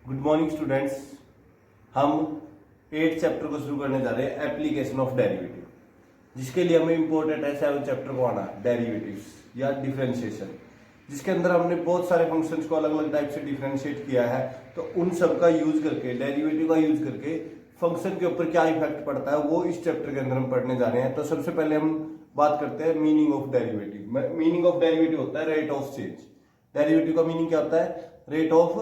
Good morning students. हम 8 chapter को शुरू करने जा रहे हैं, एप्लीकेशन ऑफ डेरिवेटिव, जिसके लिए हमें इंपॉर्टेंट है 7 चैप्टर को आना, डेरिवेटिव्स या डिफरेंशिएशन, जिसके अंदर हमने बहुत सारे फंक्शंस को अलग अलग टाइप से डिफरेंशिएट किया है। तो उन सब का यूज करके, डेरिवेटिव का यूज करके फंक्शन के ऊपर क्या इफेक्ट पड़ता है वो इस चैप्टर के अंदर हम पढ़ने जा रहे हैं। तो सबसे पहले हम बात करते हैं meaning of derivative. Meaning of derivative होता है रेट ऑफ चेंज। डेरिवेटिव का मीनिंग क्या होता है? Rate of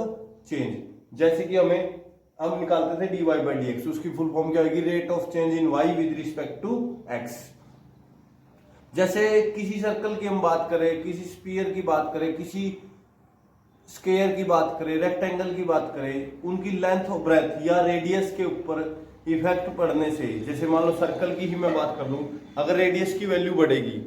change. जैसे कि हम निकालते थे dy बाई डी एक्स, उसकी फुल फॉर्म क्या होगी? Rate of change in y with respect to x। जैसे किसी सर्कल की हम बात करें, किसी स्फीयर की बात करें, किसी स्क्वायर की बात करें, रेक्टेंगल की बात करें, उनकी लेंथ और ब्रेथ या रेडियस के ऊपर इफेक्ट पड़ने से, जैसे मान लो सर्कल की ही मैं बात कर लूं, अगर रेडियस की वैल्यू बढ़ेगी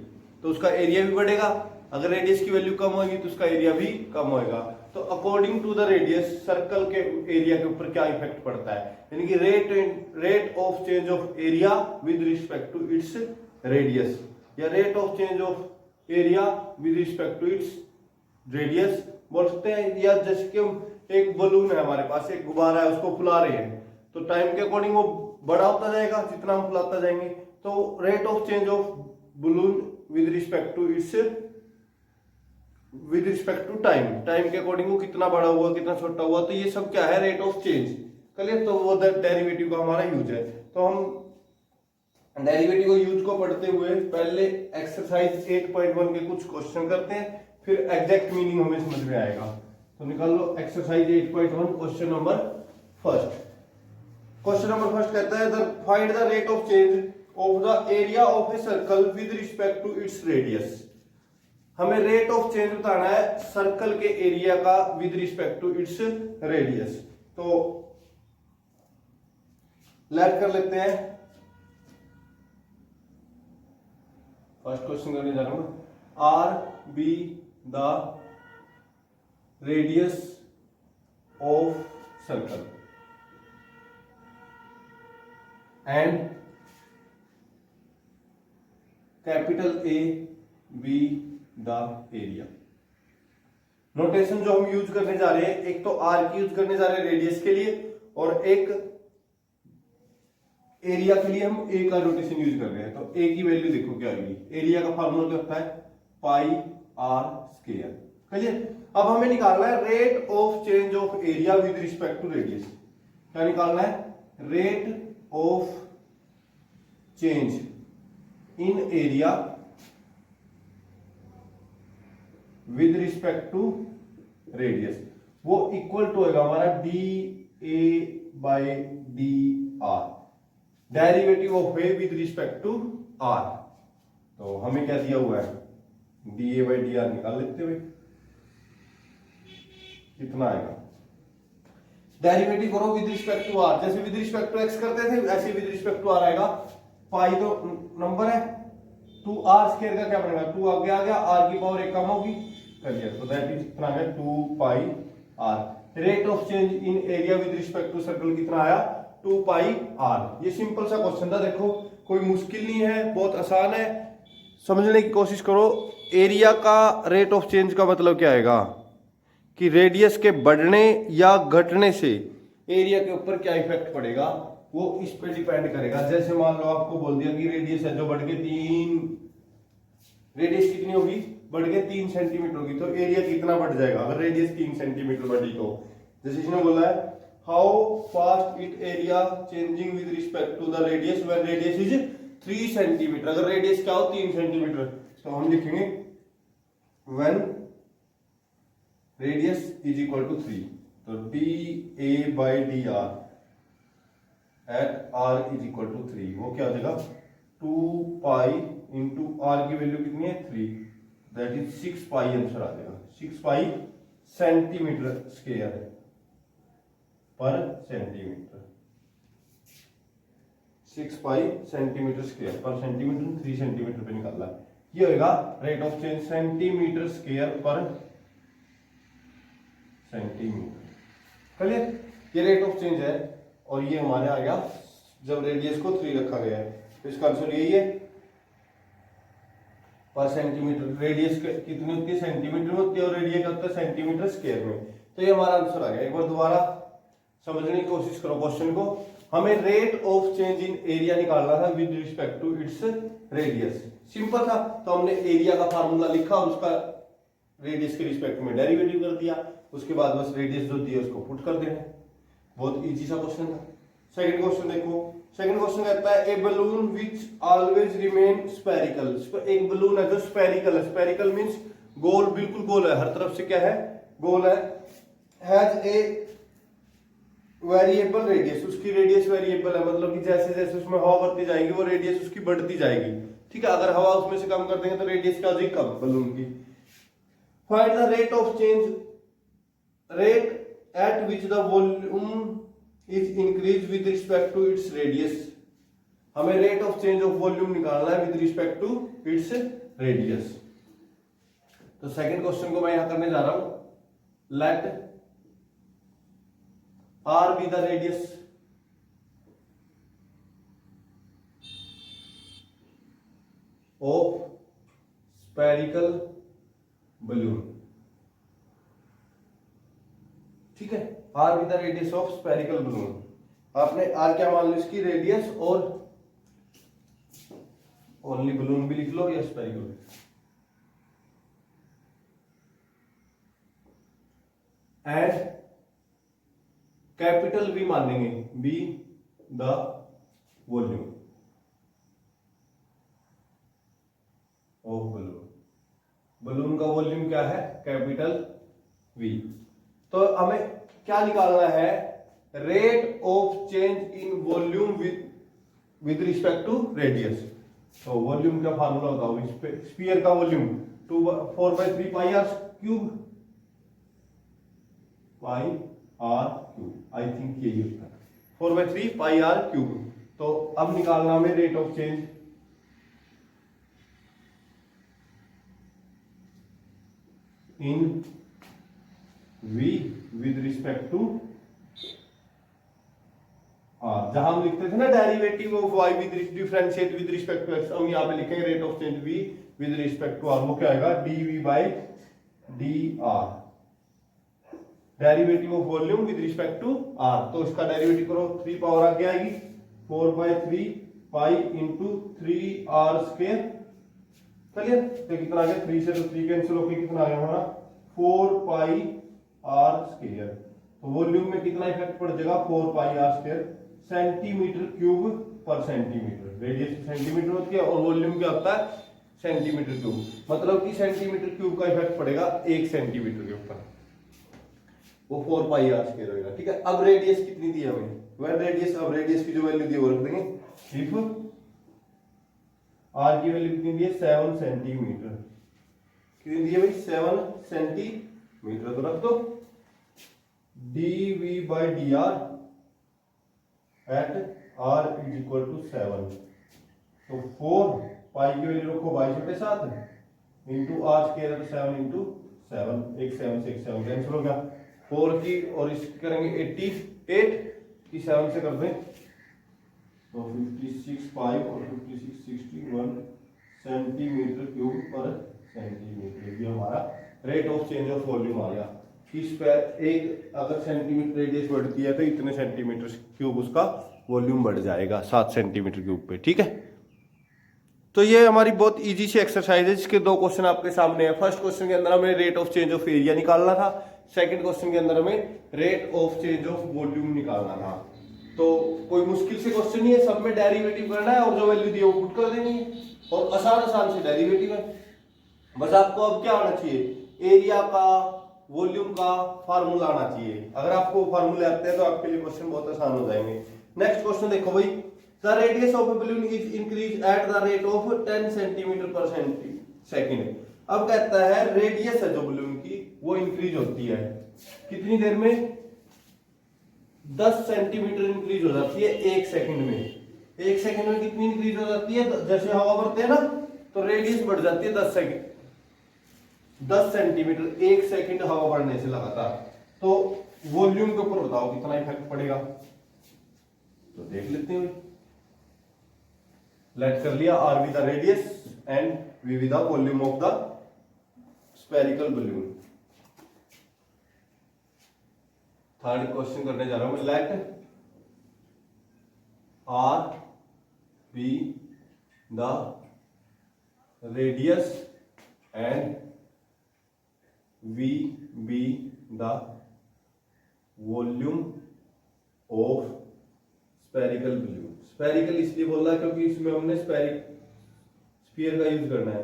तो उसका एरिया भी बढ़ेगा, अगर रेडियस की वैल्यू कम होगी तो उसका एरिया भी कम होगा। तो according to the radius circle के एरिया के ऊपर क्या इफेक्ट पड़ता है, यानी कि rate of change of area with respect to its radius, या rate of change of area with respect to its radius बोल सकते हैं। या जैसे कि हम एक बलून है हमारे पास, एक गुब्बारा है, उसको फुला रहे हैं, तो टाइम के अकॉर्डिंग वो बड़ा होता जाएगा जितना हम फुलाता जाएंगे। तो rate of change of balloon with respect to time के अकॉर्डिंग वो कितना बड़ा हुआ, कितना छोटा हुआ, तो ये सब क्या है? Rate of change. क्लियर? तो वो डेरिवेटिव का हमारा यूज है। तो हम डेरिवेटिव को यूज को पढ़ते हुए पहले एक्सरसाइज 8.1 के कुछ क्वेश्चन करते हैं, फिर एग्जैक्ट मीनिंग हमें समझ में आएगा। तो निकाल लो exercise 8.1 question number first. Question number first कहता है find the rate of change of the area of a circle with respect to its radius. हमें रेट ऑफ चेंज बताना है सर्कल के एरिया का with respect to its radius. तो let कर लेते हैं, फर्स्ट क्वेश्चन करने जा रहा हूं। R be the radius of circle and capital A be the area. Notation जो हम यूज करने जा रहे हैं, एक तो आर की यूज करने जा रहे हैं रेडियस के लिए, और एक एरिया के लिए हम ए का नोटेशन यूज कर रहे हैं। तो ए की वैल्यू देखो क्या होगी। एरिया का फार्मूला क्या होता है? Pi are square. क्लियर? अब हमें निकालना है rate of change of area with respect to radius. क्या निकालना है? Rate of change in area with respect to radius, वो इक्वल टू होगा हमारा d A by d r, derivative of a with respect to r. तो हमें क्या दिया हुआ है? D A by d r निकाल लेते हुए कितना आएगा? डेरिवेटिव करो विद रिस्पेक्ट टू आर, जैसे विद रिस्पेक्ट टू एक्स करते थे ऐसे विद रिस्पेक्ट टू आर आएगा। पाई तो नंबर है, 2r स्क्वायर का क्या बनेगा? 2 आगे आ गया, r की पावर 1 कम होगी। क्लियर? तो दैट इज कितना है? 2 pi r। Rate of change in area with respect to circle कितना आया? 2 पाई r। ये सिंपल सा क्वेश्चन था, देखो कोई मुश्किल नहीं है, बहुत आसान है, समझने की कोशिश करो। एरिया का रेट ऑफ चेंज का मतलब क्या आएगा कि रेडियस के बढ़ने या घटने से एरिया के ऊपर क्या इफेक्ट पड़ेगा, वो इस पे डिपेंड करेगा। जैसे मान लो आपको बोल दिया कि रेडियस है जो बढ़ के रेडियस कितनी होगी? बढ़ के 3 सेंटीमीटर होगी, तो एरिया कितना बढ़ जाएगा अगर रेडियस 3 सेंटीमीटर बढ़ी तो? जैसे इसने बोला है how fast it area changing with respect to the radius when radius is 3 centimetre. अगर रेडियस क्या हो? 3 सेंटीमीटर, तो हम लिखेंगे when radius is equal to 3, तो d A by d r at r is equal to 3, वो क्या हो जाएगा? 2 पाई इंटू आर की वैल्यू कितनी है? 3, दैट इज 6 पाई आंसर आ जाएगा। 6 पाई सेंटीमीटर स्क्वायर पर सेंटीमीटर, 6 पाई सेंटीमीटर स्क्वायर पर सेंटीमीटर, 3 सेंटीमीटर पे निकालना है। ये होगा rate of change centimetre square पर सेंटीमीटर। क्लियर? ये रेट ऑफ चेंज है, और ये हमारे आ गया जब रेडियस को 3 रखा गया है, तो इसका आंसर यही है पर सेंटीमीटर। रेडियस कितनी होती है? सेंटीमीटर में होती है, और रेडियस होता है सेंटीमीटर स्क्वायर में। तो ये हमारा आंसर आ गया। एक बार दोबारा समझने की कोशिश करो क्वेश्चन को। हमें rate of change in area निकालना था with respect to its radius. Simple था, तो हमने एरिया का फार्मूला लिखा और उसका रेडियस के रिस्पेक्ट में डेरिवेटिव कर दिया, उसके बाद बस रेडियस जो दी है उसको पुट कर देना। बहुत इजी सा क्वेश्चन था। सेकंड क्वेश्चन देखो, सेकंड क्वेश्चन कहता है a balloon which always remain spherical. एक बलून है जो स्फेरिकल है, स्फेरिकल मींस गोल, बिल्कुल गोल है, हर तरफ से क्या है, गोल है। हैज ए वेरिएबल रेडियस, उसकी रेडियस वेरिएबल है, मतलब कि जैसे जैसे उसमें हवा बढ़ती जाएगी वो रेडियस उसकी बढ़ती जाएगी। ठीक है, अगर हवा उसमें से कम कर देंगे तो रेडियस क्या हो जाएगी, कम बलून की। Find the rate of change, rate at which the volume is increase with respect to its radius. हमें rate of change of volume निकालना है with respect to its radius. तो सेकंड क्वेश्चन को मैं यहां करने जा रहा हूं, let r be the radius of spherical balloon. ठीक है, r be the radius of spherical balloon. आपने आर क्या मान लो, इसकी रेडियस, और ओनली बलून भी लिख लो या स्फेरिकल। एंड कैपिटल बी मानेंगे, B the volume of balloon. Balloon का वॉल्यूम क्या है, कैपिटल वी। तो हमें क्या निकालना है, rate of change in volume with respect to radius. तो वॉल्यूम का फार्मूला होता है, स्फीयर का volume 4/3 pi are cube, pi are cube, I think यही होता है 4/3 पाई आर क्यूब। तो अब निकालना हमें rate of change in v with respect to r। जहां हम लिखते थे ना derivative of y with differentiate with respect to x, हम यहां पे लिखेंगे rate of change v with respect to r। वो क्या आएगा, dv by dr, derivative of volume with respect to r। तो इसका डेरिवेटिव करो, 3 पावर आगे आएगी 4/3 पाई इंटू 3r स्क्वायर। चलिए, तो कितना आ गया, 3 से तो 3 कैंसिल होकर कितना आ गया हमारा, 4 पाई आर स्क्वायर। तो वॉल्यूम में कितना इफेक्ट पड़ जाएगा, 4 pi are square centimetre cube पर सेंटीमीटर। रेडियस सेंटीमीटर होती है और वॉल्यूम क्या होता है, सेंटीमीटर क्यूब। मतलब कि सेंटीमीटर क्यूब का इफेक्ट पड़ेगा 1 सेंटीमीटर के ऊपर, वो 4 पाई आर स्क्वायर होगा। ठीक है, अब रेडियस कितनी दी है हमें, वह रेडियस, अब रेडियस की जो वैल्यू दी है वो रख देंगे। इफ आर की वैल्यू कितनी दी है, 7 सेंटीमीटर। कितनी दी है भाई, 7 सेंटीमीटर। तो रख दो dv by dr at r is equal to 7। तो 4 पाई की वैल्यू रखो 22/7 इंटू आर स्क्वायर, तो 7 इंटू 7, एक 7 से एक 7 कैंसिल हो गया। 4 की और इसकी करेंगे 88 की 7 से कर दें तो 56 पाई और 56 61 सेंटीमीटर क्यूब पर सेंटीमीटर। ये हमारा rate of change of volume आ गया। इस पर एक अगर सेंटीमीटर रेडियस बढ़ती है तो इतने सेंटीमीटर क्यूब उसका वॉल्यूम बढ़ जाएगा, 7 सेंटीमीटर क्यूब पे। ठीक है, तो ये हमारी बहुत इजी सी एक्सरसाइज है, जिसके 2 क्वेश्चन आपके सामने है। फर्स्ट क्वेश्चन के अंदर हमें rate of change of area निकालना था, सेकंड क्वेश्चन के अंदर हमें rate of change of volume निकालना था। तो कोई मुश्किल से क्वेश्चन नहीं है, सब में डेरिवेटिव करना है और जो वैल्यू दी है वो पुट कर देनी है, और आसान से डेरिवेटिव है। बस आपको अब क्या आना चाहिए, एरिया का, वॉल्यूम का फार्मूला आना चाहिए। अगर आपको फार्मूले आते हैं तो आपके लिए क्वेश्चन बहुत आसान हो जाएंगे। नेक्स्ट क्वेश्चन देखो भाई, the radius of A balloon is increase at the rate of 10 centimetre per second. अब कहता है रेडियस है जो बलून की वो इंक्रीज होती है कितनी देर में, 10 सेंटीमीटर इंक्रीज हो जाती है 1 सेकंड में। 1 सेकंड में कितनी इंक्रीज हो जाती है, जैसे हवा बढ़ते है ना तो रेडियस बढ़ जाती है 10 सेंटीमीटर 1 सेकंड हवा बढ़ने से लगातार। तो वॉल्यूम के ऊपर बताओ कितना इफेक्ट पड़ेगा, तो देख लेते हैं। लेट कर लिया, r with the radius and v with the volume of the spherical balloon. Third question करने जा रहा हूं, let r be the radius and v be the volume of spherical balloon. Spherical इसलिए बोल रहा है क्योंकि इसमें हमने स्फीयर का यूज करना है।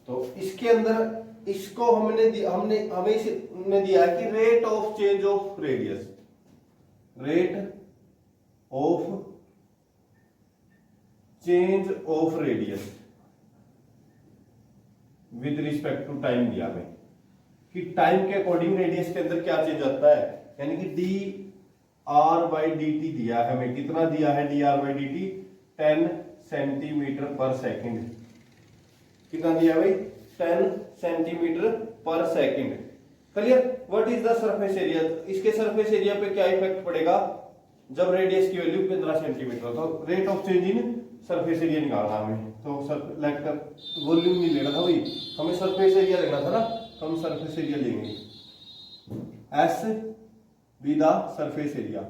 तो इसके अंदर इसको हमें इसने दिया है कि rate of change of radius, rate of change of radius with respect to time दिया हमें कि टाइम के अकॉर्डिंग रेडियस के अंदर क्या चेंज आता है, यानी कि D R by D T दिया है हमें। कितना दिया है D R by D T? 10 centimetre per second. कितना दिया भाई? 10 centimetre per second. Clear? What is the surface area? इसके सरफेस एरिया पे क्या इफेक्ट पड़ेगा जब रेडियस की वैल्यू 15 सेंटीमीटर? तो rate of change in surface area निकालना हमें। तो वॉल्यूम नहीं लेना था भाई, हमें सरफेस एरिया लेना था ना। हम सरफेस एरिया लेंगे, s be the surface area.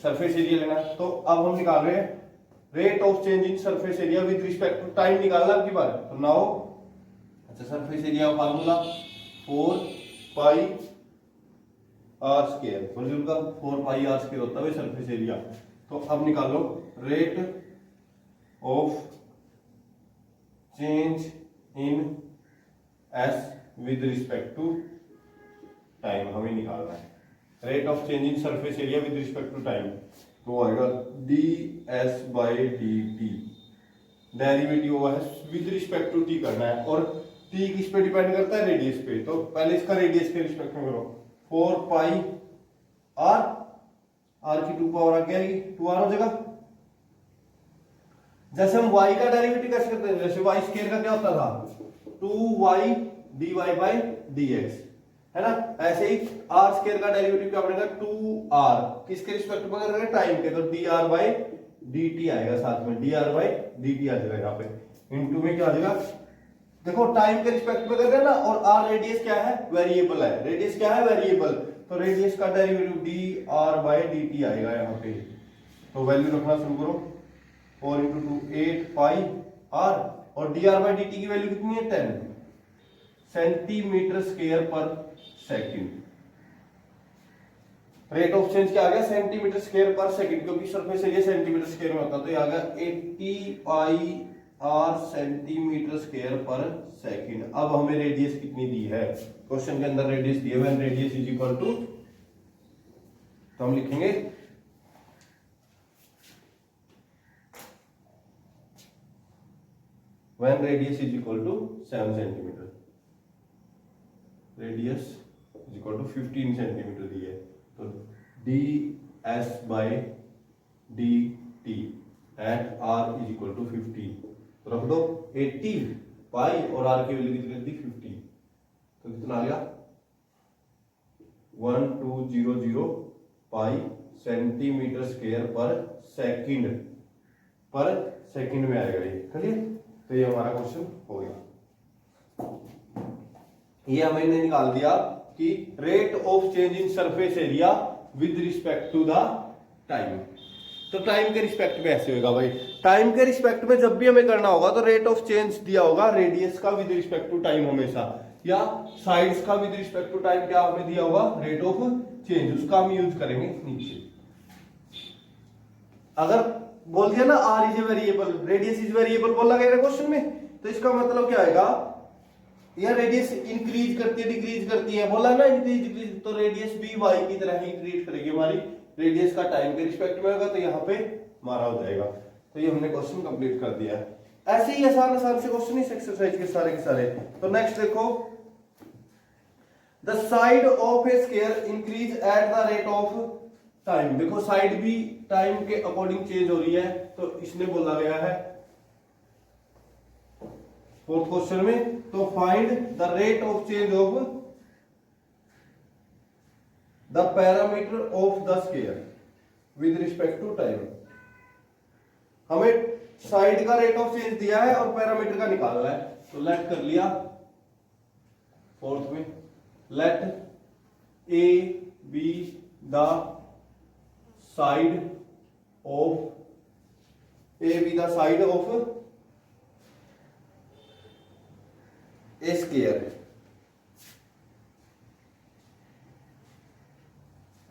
Surface area लेना, तो अब हम निकाल रहे हैं rate of change in surface area with respect to time निकालना आपकी बार। तो नाउ अच्छा, सरफेस एरिया का formula 4 pi are square, volume का 4 पाई आर स्क्वायर होता है सरफेस एरिया। तो अब निकालो rate of change in s with respect to time हमें निकालना है। Rate of change in surface area with respect to time तो आएगा d S by D t. Derivative हुआ है विद रिस्पेक्ट टू टी करना है, और टी किस पे डिपेंड करता है? रेडियस पे। तो पहले इसका रेडियस के रिस्पेक्ट में करो। 4 पाई आर, आर की 2 पावर आगे आएगी, 2 आर हो जाएगा। जैसे हम y का डेरिवेटिव कैसे करते हैं? जैसे y स्क्वायर का क्या होता था? 2y dy बाई dx, है ना? ऐसे ही r स्क्वायर का डेरिवेटिव क्या बनेगा? 2r किसके रिस्पेक्ट में कर रहे हैं? टाइम के। तो dr बाई dt आएगा साथ में, dr बाई dt आ जाएगा यहाँ पे। इनटू में क्या आ जाएगा? देखो टाइम के रिस्पेक्ट में कर रहे हैं ना, और r रेडियस क्या है? वेरिएबल है। रेडियस क्या है? वेरिएबल। तो रेडियस का डेरिवेटिव dr बाई dt आएगा यहाँ पे। तो वैल्यू रखना शुरू करो। 4 इंटू 2 8 पाई आर, और dr बाई dt की वैल्यू कितनी है? 10 centimetre square per second. Rate of change क्या आ गया? सेंटीमीटर स्क्वायर पर सेकंड, क्योंकि सरफेस एरिया सेंटीमीटर स्क्वायर में होता है। तो ये आ गया 80 पाई R centimetre square per second. अब हमें रेडियस कितनी दी है? क्वेश्चन के अंदर रेडियस दी है, when radius is equal to, तो हम लिखेंगे when radius is equal to 7 centimeter, radius is equal to 15 centimeter दी है। तो ds by dt at r is equal to 15, तो रख दो 80 पाई और r की वैल्यू कितनी दी? 50। तो कितना आ गया? 1200 पाई सेंटीमीटर स्क्वायर पर सेकंड में आएगा ये। क्लियर? तो ये हमारा क्वेश्चन हो गया। ये हमने निकाल दिया कि rate of change in surface area with respect to the time. तो टाइम के रिस्पेक्ट में ऐसे होगा भाई, टाइम के रिस्पेक्ट में जब भी हमें करना होगा तो रेट ऑफ चेंज दिया होगा रेडियस का विद रिस्पेक्ट टू टाइम हमेशा, या साइड्स का विद रिस्पेक्ट टू टाइम क्या हमें दिया होगा? रेट ऑफ चेंज, उसका हम यूज करेंगे नीचे। अगर बोल दिया ना r is a variable, radius is variable बोला गया क्वेश्चन में, तो इसका मतलब क्या आएगा? यह रेडियस इंक्रीज करती है डिक्रीज करती है, बोला ना इंक्रीज डिक्रीज, तो रेडियस भी y की तरह ही इंक्रीज करेगी हमारी। रेडियस का टाइम के रिस्पेक्ट में होगा तो यहाँ पे हमारा हो जाएगा। तो ये हमने क्वेश्चन कंप्लीट कर दिया है। ऐसे ही आसान से क्वेश्चन इस एक्सरसाइज के सारे। तो नेक्स्ट देखो, the side of a square increase at the rate of time. देखो साइड भी टाइम के अकॉर्डिंग चेंज हो रही है, तो इसने बोला गया है फोर्थ क्वेश्चन में, तो find the rate of change of the parameter of the square. With respect to time. हमें साइड का रेट ऑफ चेंज दिया है और पैरामीटर का निकालना है, तो लेट कर लिया फोर्थ में, let A be the side of a be the side of a square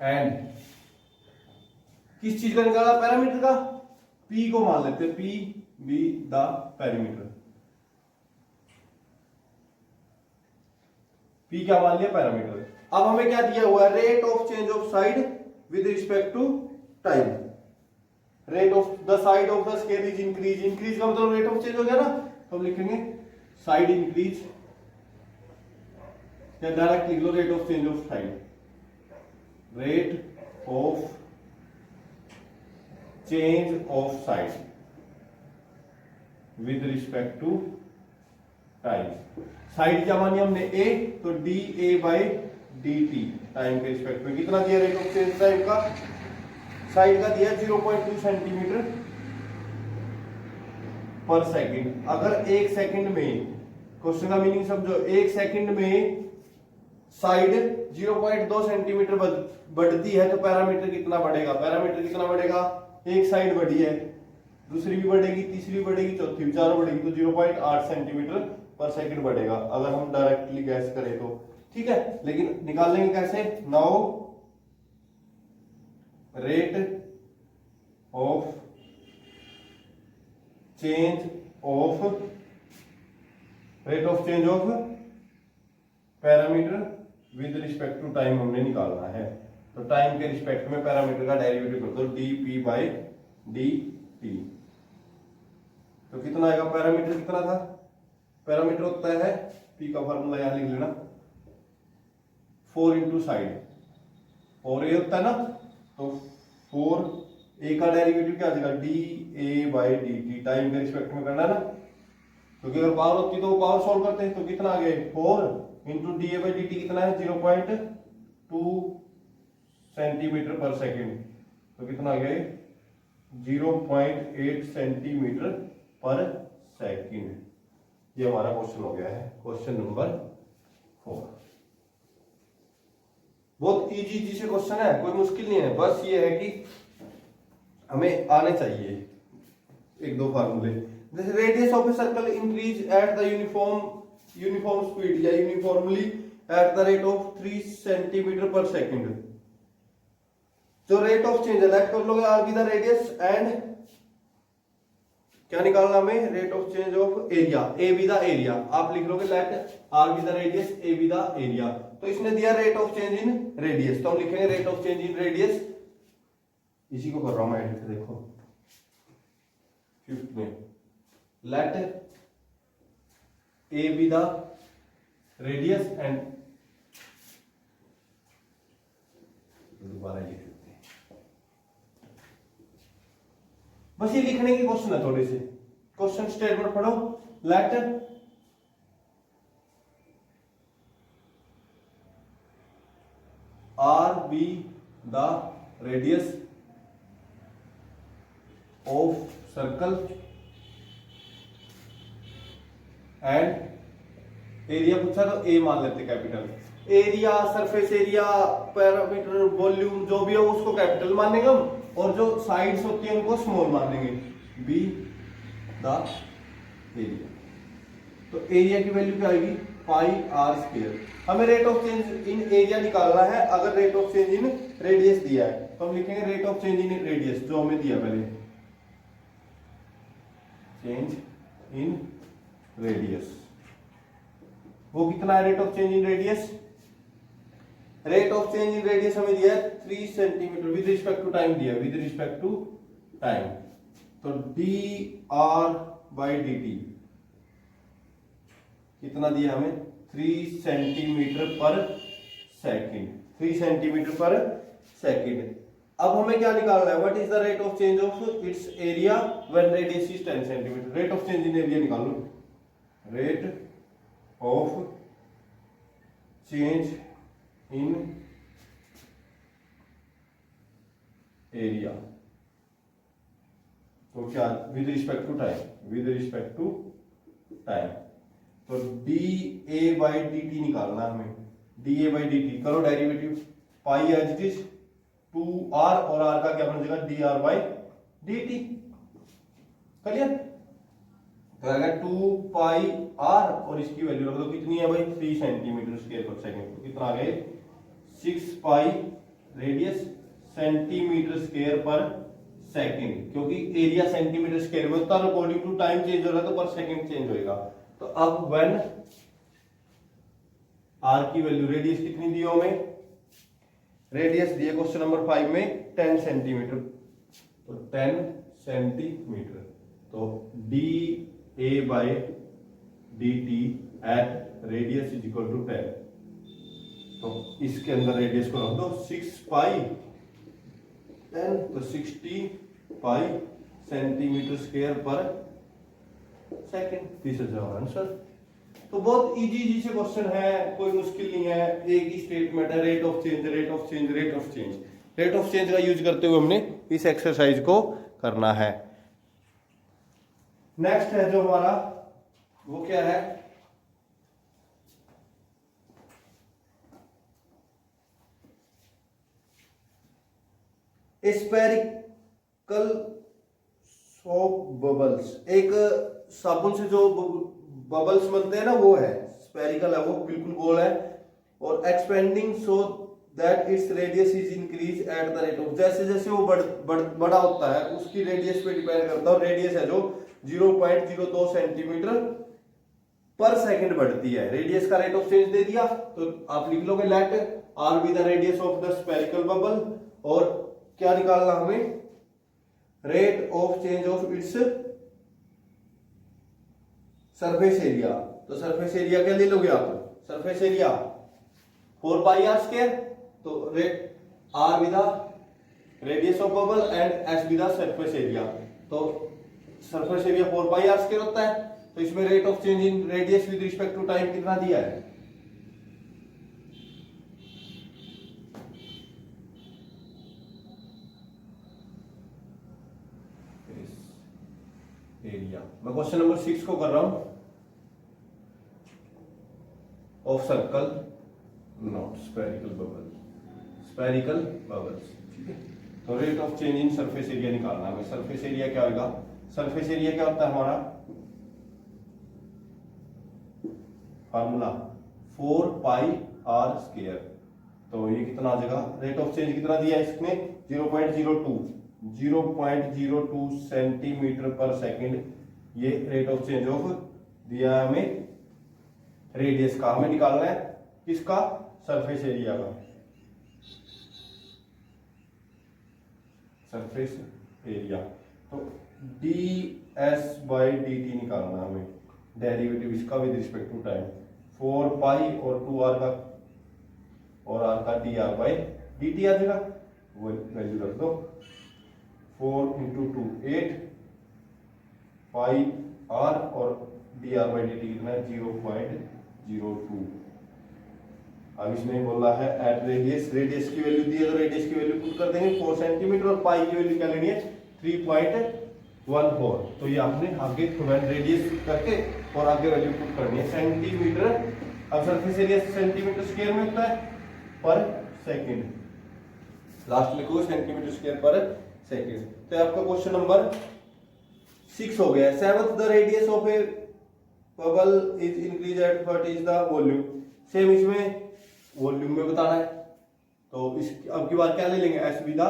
and किस चीज का निकाला, पैरामीटर का, P को मान लेते हैं, P be the parameter, P क्या मान लिया, पैरामीटर। अब हमें क्या दिया हुआ है, rate of change of side with respect to time. Rate of the side of the square is increase, increase का मतलब रेट ऑफ चेंज हो गया ना, तो हम लिखेंगे साइड इंक्रीज, या डायरेक्ट लिख लो rate of change of side, rate of change of side with respect to time. Side क्या मानी हमने, ए, तो d A by D T, time के रिस्पेक्ट में कितना दिया रेट ऑफ चेंज टाइम का, साइड का दिया 0.2 सेंटीमीटर पर सेकंड। अगर एक सेकंड में, क्वेश्चन का मीनिंग समझो, एक सेकंड में साइड 0.2 सेंटीमीटर बढ़ती है तो पैरामीटर कितना बढ़ेगा, पैरामीटर कितना बढ़ेगा, एक साइड बढ़ी है, दूसरी भी बढ़ेगी, तीसरी भी बढ़ेगी, चौथी भी, चारों बढ़ेगी, तो 0.8 सेंटीमीटर पर सेकंड बढ़ेगा अगर हम डायरेक्टली गैस करें तो, ठीक है। लेकिन निकालेंगे कैसे, now rate of change of parameter with respect to time हमने निकालना है, तो टाइम के रिस्पेक्ट में पैरामीटर का डेरिवेटिव कर दो, D P by D T, तो कितना आएगा, पैरामीटर कितना था, पैरामीटर होता है, पी का फॉर्मूला यहां लिख लेना, 4 इंटू साइड, और ए होता है ना, तो 4, ए का डेरिवेटिव क्या आ जाएगा, D A by D T, time के रिस्पेक्ट में करना है ना, क्योंकि अगर पावर होती तो वो पावर सॉल्व करते हैं, तो कितना आ गया, 4 into D A by D T कितना है, 0.2 सेंटीमीटर पर सेकेंड, तो कितना आ गया, 0.8 सेंटीमीटर पर सेकेंड। ये हमारा क्वेश्चन हो गया है, क्वेश्चन नंबर 4। बहुत इजी से क्वेश्चन है, कोई मुश्किल नहीं है, बस ये है कि हमें आने चाहिए एक दो फार्मूले। जैसे radius of a circle increase at the uniform speed या uniformly at the rate of 3 centimetre per second. जो रेट ऑफ चेंज है, लेट कर लोगे r be the radius and क्या निकालना हमें, rate of change of area, a be the area, आप लिख लोगे let r be the radius, a be the area. तो इसने दिया rate of change in radius, तो हम लिखेंगे rate of change in radius, इसी को कर रहा हूं मैं एडिट, देखो 5th में, let A be the radius and, दोबारा लिख देते हैं, बस ये लिखने के क्वेश्चन है, थोड़े से क्वेश्चन स्टेटमेंट पढ़ो, let r be the radius of circle and area पूछा तो ए मान लेते capital, area, surface area, parameter, volume जो भी हो उसको कैपिटल मानेंगे हम, और जो साइड्स होती है उनको स्मॉल मानेंगे, बी द एरिया। तो एरिया की वैल्यू क्या आएगी, पाई आर स्क्वायर। हमें rate of change in area निकालना है, अगर rate of change in radius दिया है तो हम लिखेंगे rate of change in radius, जो हमें दिया पहले, चेंज इन रेडियस, वो कितना है rate of change in radius, rate of change in radius हमें दिया है 3 centimetre with respect to time दिया, विद रिस्पेक्ट टू टाइम, तो d are by D T कितना दिया हमें, 3 centimetre per second, 3 centimetre per second. अब हमें क्या निकालना है, what is the rate of change of its area when radius is 10 centimetre, rate of change in area निकालो, rate of change in area, तो क्या with respect to time, with respect to time, तो d A by D t निकालना है हमें, D A by D t करो derivative, pi as it is 2r और r का क्या बन जाएगा d are by D T, clear. तो आएगा 2 पाई आर और इसकी वैल्यू रख दो कितनी है भाई 3 सेंटीमीटर स्क्वायर पर सेकंड, तो कितना आ गए 6 पाई radius centimetre square per second, क्योंकि एरिया सेंटीमीटर स्क्वायर में होता है, अकॉर्डिंग टू टाइम चेंज हो रहा है तो पर सेकंड चेंज होएगा। तो अब व्हेन आर की वैल्यू, रेडियस कितनी दी हमें, रेडियस दिए क्वेश्चन नंबर 5 में 10 सेंटीमीटर, तो 10 सेंटीमीटर, तो d A by D T at radius is equal to 10, तो इसके अंदर रेडियस को रख दो 6 पाई 10, तो 60 pi centimetre square per second, this is our answer. तो बहुत इजी से क्वेश्चन है, कोई मुश्किल नहीं है, एक ही स्टेटमेंट है, rate of change, rate of change, rate of change, rate of change का यूज करते हुए हमने इस एक्सरसाइज को करना है। नेक्स्ट है जो हमारा, वो क्या है, स्पेरिकल सोप बबल्स, एक साबुन से जो बबल्स बनते हैं ना वो है स्पेरिकल है, वो बिल्कुल गोल है, और expanding so that its radius is increase at the rate of, जैसे जैसे वो बड़ा होता है उसकी रेडियस पे डिपेंड करता है, और रेडियस है जो 0.02 सेंटीमीटर पर सेकंड बढ़ती है। रेडियस का रेट ऑफ चेंज दे दिया तो आप लिख लोगे let r be the radius of the spherical bubble, और क्या निकालना हमें, rate of change of its surface area. तो सरफेस एरिया क्या ले लोगे आप, surface area 4 pi are square, तो rate r with the radius of bubble and s with the surface area, तो surface area 4 pi are square होता है, तो इसमें rate of change in radius with respect to time कितना दिया है, area. मैं क्वेश्चन नंबर 6 को कर रहा हूं, of circle not spherical bubble, spherical bubbles, ठीक है। तो rate of change in surface area निकालना है। सरफेस एरिया क्या होगा, सरफेस एरिया क्या होता है हमारा, फार्मूला 4 पाई आर स्क्वायर, तो ये कितना आ जाएगा, रेट ऑफ चेंज कितना दिया है इसमें 0.02 सेंटीमीटर पर सेकंड, ये रेट ऑफ चेंज ऑफ दिया है हमें, रेडियस का हमें निकालना है, किसका, सरफेस एरिया का, सरफेस एरिया। तो d S by D t निकालना हमें, डेरिवेटिव इसका with respect to time, 4 pi और 2 आर का, और आर का D R by D t आ जाएगा, वो वैल्यू रख दो, 4 इंटू 2 8 पाई आर और d are by D T कितना है 0.02। अब इसमें बोला है एट रेडियस, रेडियस की वैल्यू दी है तो रेडियस की वैल्यू पुट कर देंगे 4 सेंटीमीटर, और पाई की वैल्यू क्या लेनी है 3.14, तो ये आपने आगे रेडियस करके और आगे वैल्यू पुट करनी है सेंटीमीटर। अब सरफेस एरिया सेंटीमीटर स्क्वायर में होता है पर सेकंड, लास्ट में को सेंटीमीटर स्क्वायर पर सेकंड। तो आपका क्वेश्चन नंबर 6 हो गया। 7th the radius of A bubble is increase at what is the volume, same इसमें वॉल्यूम में बताना है, तो इस अब की बार क्या ले लेंगे, S with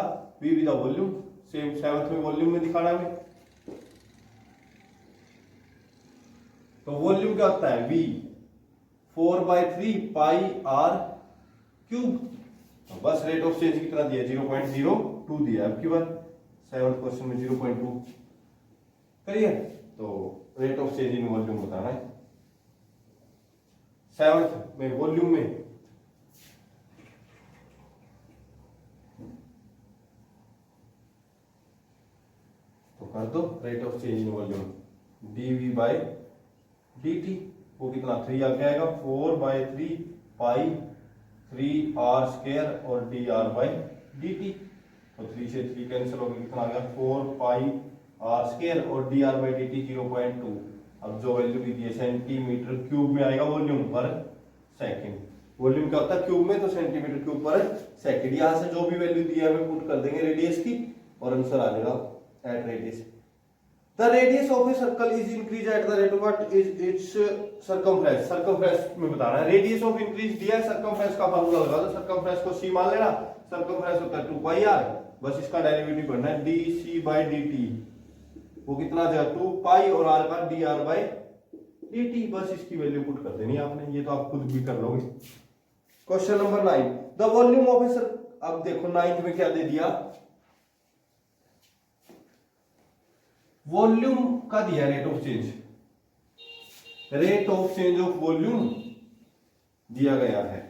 V with volume, same 7th में वॉल्यूम में दिखाना है। तो वॉल्यूम क्या होता है v 4/3 पाई आर क्यूब, तो बस रेट ऑफ चेंज कितना दिया 0.02 दिया, अब की बार 7th क्वेश्चन में 0.2 करिए, तो rate of change in volume बताना है। 7th में वॉल्यूम में तो कर दो rate of change in volume dv by dt, वो कितना 3 आ जाएगा, 4/3 पाई 3 आर स्क्वायर और d are by D T, तो 3 से 3 कैंसिल हो गया, कितना आ गया 4 पाई आर स्क्वायर और d are by D T 0.2। अब जो वैल्यू दी है सेंटीमीटर क्यूब में आएगा वॉल्यूम पर सेकंड। वॉल्यूम क्या होता है क्यूब में, तो सेंटीमीटर क्यूब पर सेकंड। यहां से जो भी वैल्यू दी है हमें पुट कर देंगे रेडियस की और आंसर आ जाएगा at radius. The radius of a circle is increase at the rate of what is its circumference. Circumference में बताना है, रेडियस ऑफ इंक्रीज दिया है, सर्कमफ्रेंस का फार्मूला लगा दो, सर्कमफ्रेंस को सी मान लेना, सर्कमफ्रेंस होता है 2 पाई आर, बस इसका डेरिवेटिव करना है D C by D T, वो कितना आ जाएगा 2 पाई और आर का D R by D T, बस इसकी वैल्यू पुट कर देनी है आपने, ये तो आप खुद भी कर लोगे। Question number 9, the volume of a circle, अब देखो 9th में क्या दे दिया, वॉल्यूम का दिया rate of change, rate of change of volume दिया गया है।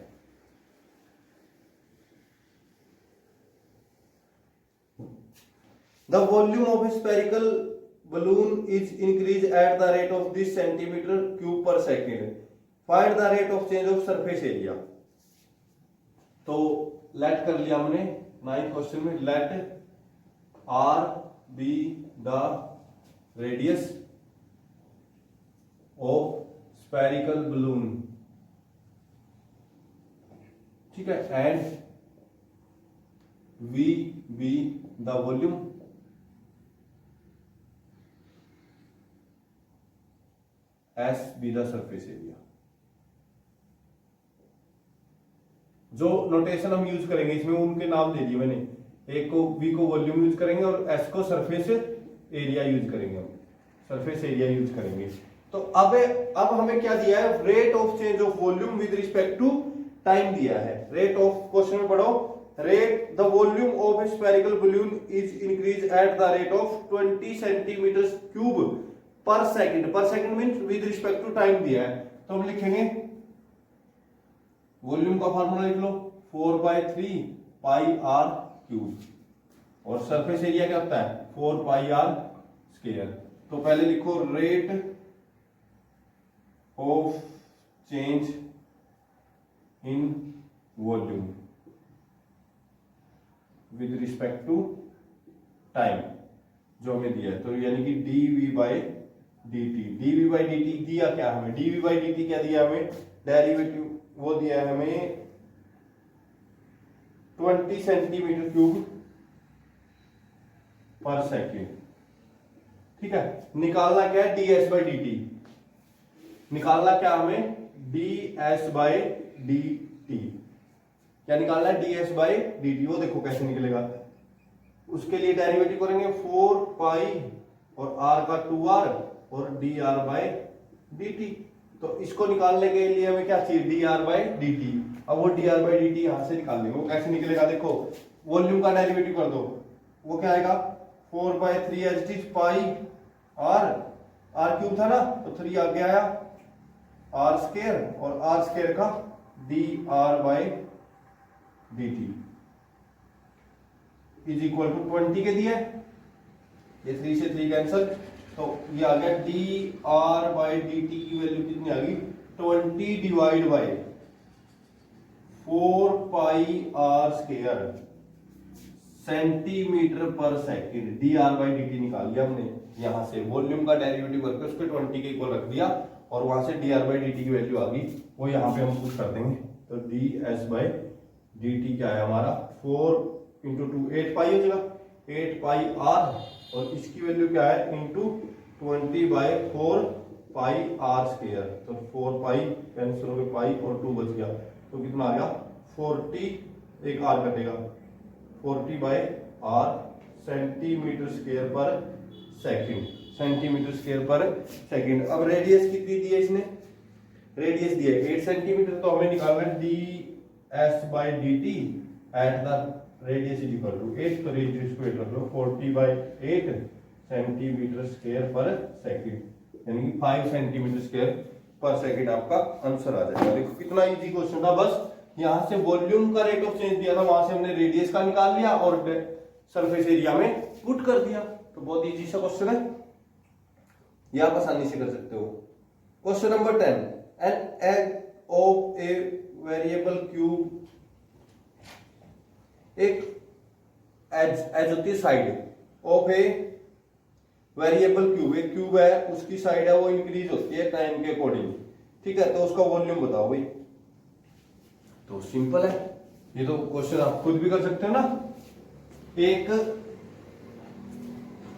The volume of a spherical balloon is increased at the rate of this centimeter cube per second. Find the rate of change of surface area. तो let कर लिया हमने 9th question में, late r be the radius of spherical balloon, ठीक है, and v be the volume S be the surface area। जो notation हम use करेंगे इसमें उनके नाम दे दिए मैंने, एक को V को वॉल्यूम यूज करेंगे और S को सरफेस एरिया यूज करेंगे, हम सरफेस एरिया यूज करेंगे। तो अब हमें क्या दिया है, rate of change of volume with respect to time दिया है। रेट ऑफ, क्वेश्चन में पढ़ो, rate the volume of a spherical balloon is increase at the rate of 20 centimetre cube per second. Per second means with respect to time दिया है, तो हम लिखेंगे volume का फार्मूला लिख लो 4/3 पाई आर क्यूब, और सरफेस एरिया क्या होता है 4 पाई आर स्क्वायर। तो पहले लिखो rate of change in volume with respect to time जो हमें दिया है, तो यानी कि dv by dt। dv by dt दिया क्या हमें, dv बाई dt क्या दिया हमें, डेरिवेटिव वो दिया है हमें 20 सेंटीमीटर क्यूब पर सेकेंड, ठीक है। निकालना क्या है ds बाई dt, निकालना क्या हमें ds बाई dt, क्या निकालना है ds बाई dt, वो देखो कैसे निकलेगा। उसके लिए डेरिवेटिव करेंगे 4 पाई और r का 2r और dr बाई dt। तो इसको निकालने के लिए हमें क्या चाहिए dr बाई dt। अब वो dr बाई dt यहां से निकाल लेंगे, वो कैसे निकलेगा, देखो वॉल्यूम का डेरिवेटिव कर दो, वो क्या आएगा 4/3 H is pi r cube था ना, तो 3 आगे आया r स्क्वायर और r स्क्वायर का dr by dt is equal to 20 के दिए, ये 3 से 3 कैंसल, तो ये आ गया d are by D t की वैल्यू कितनी आ गई 20 divide by 4 pi are square centimetre per second. D are by D t निकाल लिया हमने, यहां से वॉल्यूम का डेरिवेटिव करके उसके 20 के इक्वल रख दिया और वहां से D R by D t की वैल्यू आ गई, वो यहाँ पे हम पुट कर देंगे। तो d S by D T क्या है हमारा 4 इंटू 2 8 पाई हो जाएगा, 8 पाई आर और इसकी वैल्यू क्या है into 20 by 4 pi are square. तो 4 पाई कैंसिल हो गया, पाई और 2 बच गया, तो कितना आ गया 40, एक आर कटेगा 40 by R centimetre square per second, centimetre square per second. अब रेडियस कितनी दी है इसने, रेडियस दिया है 8 सेंटीमीटर, तो हमें निकालना है D S by D T at the radius is equal to 8, तो रेडियस को 8 रख लो 40 by 8 centimetre square per second, यानी कि 5 सेंटीमीटर स्क्वायर पर सेकंड आपका आंसर आ जाएगा। देखो कितना इजी क्वेश्चन था, बस यहां से वॉल्यूम का रेट ऑफ चेंज दिया था, वहां से हमने रेडियस का निकाल लिया और सरफेस एरिया में पुट कर दिया, तो बहुत इजी सा क्वेश्चन है, ये आप आसानी से कर सकते हो। Question number 10, an egg of a variable cube, एक एज होती है side of a variable cube, एक क्यूब है उसकी साइड है वो इंक्रीज होती है टाइम के अकॉर्डिंग, ठीक है। तो उसका वॉल्यूम बताओ भाई। तो सिंपल है, ये तो क्वेश्चन आप खुद भी कर सकते हो ना। एक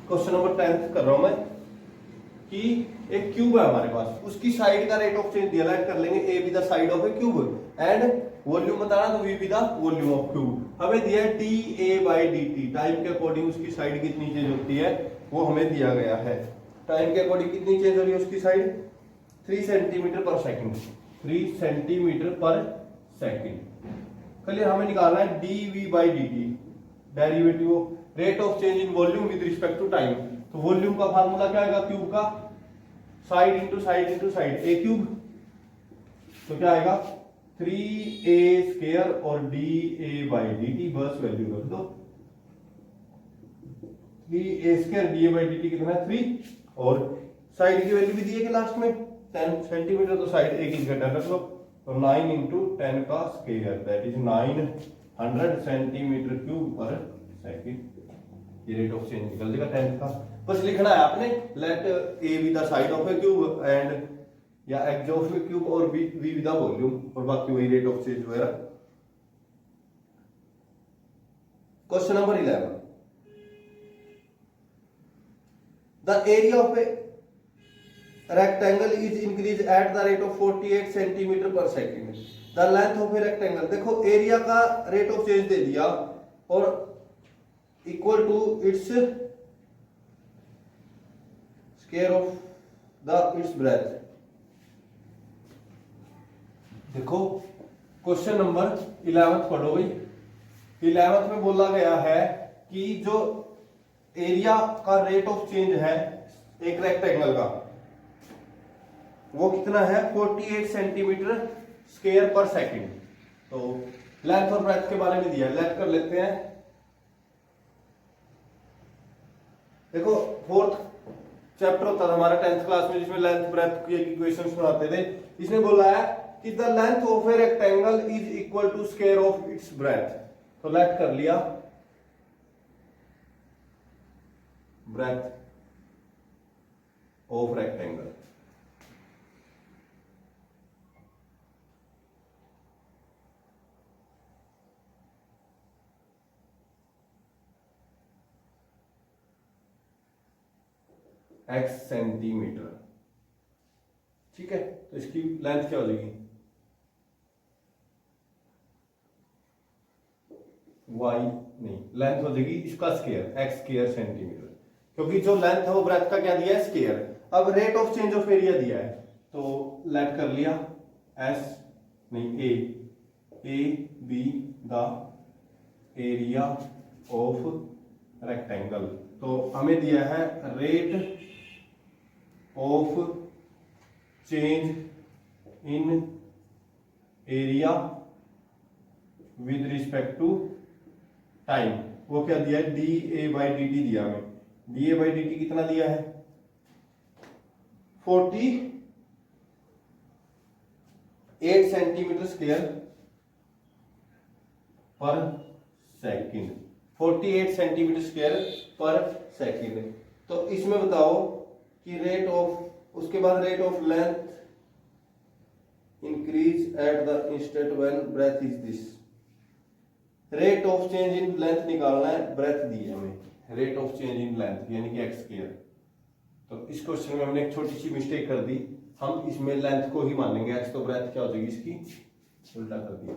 क्वेश्चन नंबर 10 कर रहा हूं मैं कि एक क्यूब है हमारे पास, उसकी साइड का रेट ऑफ चेंज दिया, लाइट कर लेंगे A be the side of a cube and volume बताना तो V be the volume of cube. हमें दिया है D A by D T, time के अकॉर्डिंग उसकी साइड कितनी चेंज होती है वो हमें दिया गया है। टाइम के अकॉर्डिंग कितनी चेंज हो रही है उसकी side 3 centimetre per second, 3 centimetre per second. चलिए हमें निकालना है d v by D t, derivative rate of change in volume with respect to time. तो वॉल्यूम का फार्मूला क्या आएगा, क्यूब का side into side into side a cube, तो क्या आएगा 3a स्क्वायर और d A by D T, बस वैल्यू कर दो 3a square d A by D T कितना है 3, और साइड की वैल्यू भी दी है कि लास्ट में 10 सेंटीमीटर, तो साइड एक इंच का 10 रख लो, तो 9 इंटू 10 का square that is 900 centimetre cube per second. ये रेट ऑफ चेंज निकल जाएगा 10 का। बस लिखना है आपने let A be the side of a cube and या एक्स ऑफ ए क्यूब और बी वी द वॉल्यूम, और बाकी वही रेट ऑफ चेंज वगैरह। Question number 11, the area of a rectangle is increased at the rate of 48 centimetre per second. The length of a rectangle, देखो area का rate of change दे दिया और equal to its square of the its breadth. देखो question number 11 पढ़ो भाई। 11 में बोला गया है कि जो एरिया का रेट ऑफ चेंज है एक रेक्टेंगल का वो कितना है 48 सेंटीमीटर स्क्वायर पर सेकंड। तो लेंथ और ब्रेथ के बारे में दिया है, लेट कर लेते हैं। देखो फोर्थ चैप्टर होता था हमारा 10th क्लास में जिसमें लेंथ ब्रेथ की इक्वेशंस बनाते थे। इसने बोला है कि the length of a rectangle is equal to square of its breadth. तो लेट कर लिया breadth of rectangle, x centimetre, ठीक है। तो इसकी लेंथ क्या हो जाएगी y नहीं, लेंथ हो जाएगी इसका स्क्वायर x स्क्वायर सेंटीमीटर, क्योंकि जो लेंथ है वो ब्रेथ का क्या दिया है स्क्वायर। अब rate of change of area दिया है तो लेट कर लिया s नहीं A be the area of rectangle. तो हमें दिया है rate of change in area with respect to time, वो क्या दिया है D A by D T दिया हमें। D A by D T कितना दिया है 48 centimetre square per second, 48 centimetre square per second. तो इसमें बताओ कि रेट ऑफ, उसके बाद rate of length increase at the instant when breadth is this. Rate of change in length निकालना है, ब्रेथ दी है हमें, rate of change in length यानी कि एक्स स्क्वायर। तो इस क्वेश्चन में हमने एक छोटी सी मिस्टेक कर दी, हम इसमें लेंथ को ही मानेंगे एक्स, तो ब्रेथ क्या हो जाएगी इसकी उल्टा कर दिया।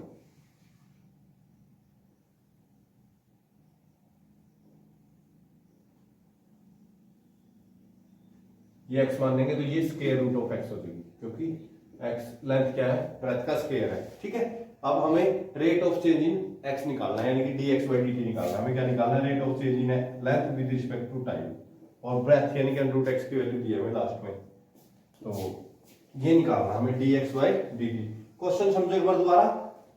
ये x मान लेंगे तो ये स्क्वायर रूट ऑफ x हो जाएगी, क्योंकि x लेंथ क्या है ब्रेथ का स्क्वायर है, ठीक है। अब हमें rate of change in x निकालना है, यानी कि dx बाई dt निकालना है। हमें क्या निकालना है rate of change in length with respect to time, और ब्रेथ यानी कि रूट x की वैल्यू दी है हमें लास्ट में, तो ये निकालना हमें dx बाई dt। क्वेश्चन समझो एक बार दोबारा।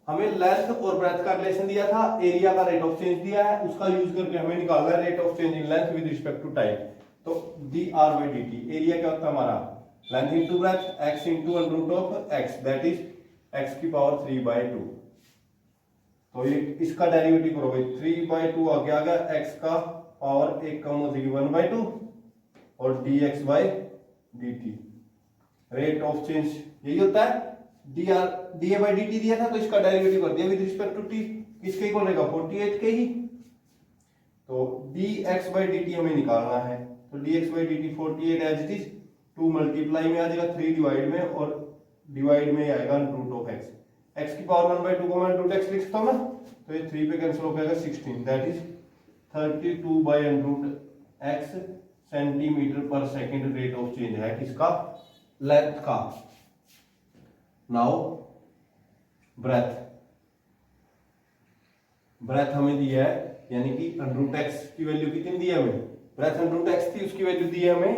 हमें लेंथ और ब्रेथ का रिलेशन दिया था, एरिया का रेट ऑफ चेंज दिया है, उसका यूज करके हमें निकालना है rate of change in length with respect to time. तो dr बाई dt, एरिया क्या होता है हमारा length into breadth, x into under root of x that is x की पावर 3/2। तो ये इसका डेरिवेटिव करोगे 3/2 आगे आ गया, x का पावर 1 कम हो जाएगी 1/2 और dx/dt। रेट ऑफ चेंज यही होता है, da/dt दिया था तो इसका डेरिवेटिव कर दिया विद रिस्पेक्ट टू t, किसके इक्वल रहेगा 48 के ही। तो dx/dt हमें निकालना है, तो dx/dt 48 as it is, 2 multiply में आ जाएगा 3 डिवाइड में और डिवाइड में आएगा रूट ऑफ x, x की पावर 1/2 को मैं रूट x लिख सकता हूं ना, तो ये 3 पे कैंसिल हो जाएगा 16, that is 32/√x centimetre per second rate of change है किसका, लेंथ का। नाउ ब्रेथ हमें दिया है, यानी कि √x की वैल्यू कितनी दी है हमें, ब्रेथ √x थी उसकी वैल्यू दी है हमें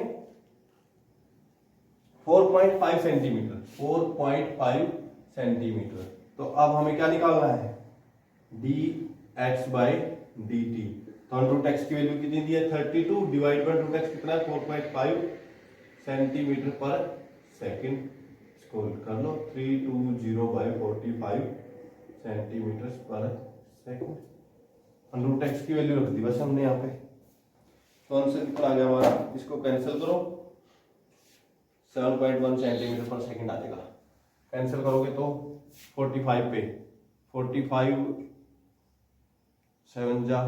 4.5 सेंटीमीटर, 4.5 सेंटीमीटर। तो अब हमें क्या निकालना है, dx/dt। तो √x की वैल्यू कितनी दी है 32 डिवाइड बाय √x कितना है 4.5 सेंटीमीटर पर सेकंड, इसको कर लो 320/45 सेंटीमीटर पर सेकंड। √x की वैल्यू रख दी बस हमने यहाँ पे, तो आंसर कितना आ गया हमारा, इसको कैंसिल करो 7.1 सेंटीमीटर पर सेकंड आ जाएगा। कैंसिल करोगे तो 45 पे 45 7 जा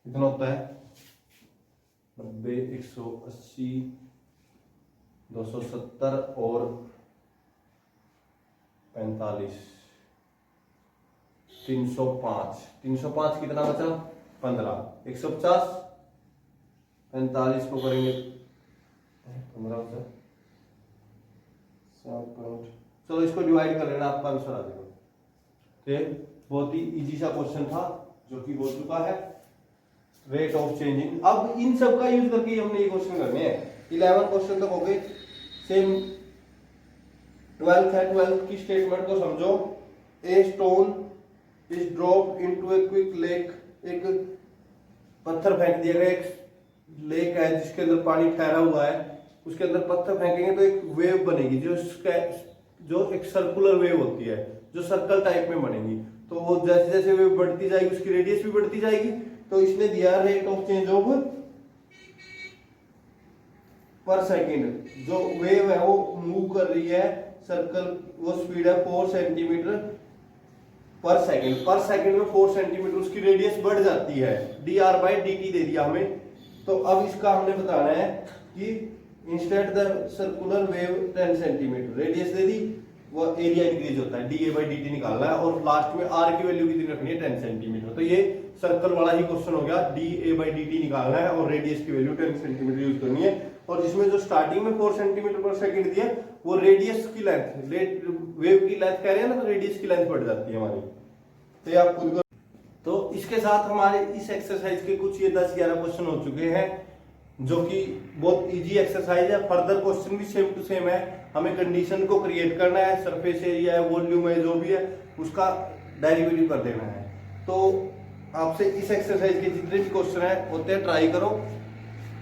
कितना होता है 90 180 270 और 45 305 कितना बचा 15 150 45 को करेंगे 15 से 7 चलो इसको डिवाइड कर लेना, आपका आंसर आ जाएगा। तो बहुत ही इजी सा क्वेश्चन था जो कि हो चुका है, रेट ऑफ चेंजिंग। अब इन सब का यूज करके हमने ये क्वेश्चन करने हैं, 11 क्वेश्चन तक हो गए सेम। 12th है, 12th की स्टेटमेंट को समझो। A stone is dropped into a quick lake, एक पत्थर फेंक दिया गया, एक लेक है जिसके अंदर पानी ठहरा हुआ है, उसके अंदर पत्थर फेंकेंगे तो एक वेव बनेगी जो एक सर्कुलर वेव होती है, जो सर्कल टाइप में बनेगी। तो वो जैसे जैसे वेव बढ़ती जाएगी उसकी रेडियस भी बढ़ती जाएगी। तो इसने दिया रेट ऑफ चेंज ऑफ पर सेकंड, जो वेव है वो मूव कर रही है सर्कल, वो स्पीड है 4 सेंटीमीटर पर सेकंड में 4 सेंटीमीटर उसकी रेडियस बढ़ जाती है, dr/dt दे दिया हमें। तो अब इसका हमने बताना है कि instead the circular wave 10 centimetre, radius दे दी, वो एरिया इंक्रीज होता है, dA/dt निकालना है और लास्ट में r की वैल्यू कितनी रखनी है 10 सेंटीमीटर। तो ये सर्कल वाला ही क्वेश्चन हो गया, dA/dt निकालना है और रेडियस की वैल्यू 10 सेंटीमीटर यूज करनी है। और जिसमें जो स्टार्टिंग में 4 सेंटीमीटर पर सेकंड दिया वो रेडियस की लेंथ, वेव की लेंथ कह रहे हैं ना, तो रेडियस की लेंथ बढ़ जाती है हमारी। तो ये आप खुद। तो इसके साथ हमारे इस एक्सरसाइज के कुछ ये 10-11 क्वेश्चन हो चुके हैं, जो कि बहुत इजी एक्सरसाइज है। फर्दर क्वेश्चन भी सेम टू सेम है, हमें कंडीशन को क्रिएट करना है, सरफेस एरिया है, वॉल्यूम है, जो भी है उसका डेरिवेटिव कर देना है। तो आपसे इस एक्सरसाइज के जितने भी क्वेश्चन है होते हैं ट्राई करो।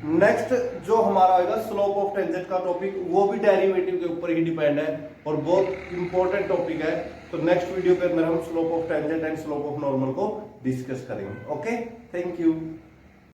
नेक्स्ट जो हमारा आएगा स्लोप ऑफ टेंजेंट का टॉपिक, वो भी डेरिवेटिव के ऊपर ही डिपेंड है और बहुत इंपॉर्टेंट टॉपिक है। तो नेक्स्ट वीडियो के अंदर हम slope of tangent and slope of normal को डिस्कस करेंगे। Okay, thank you.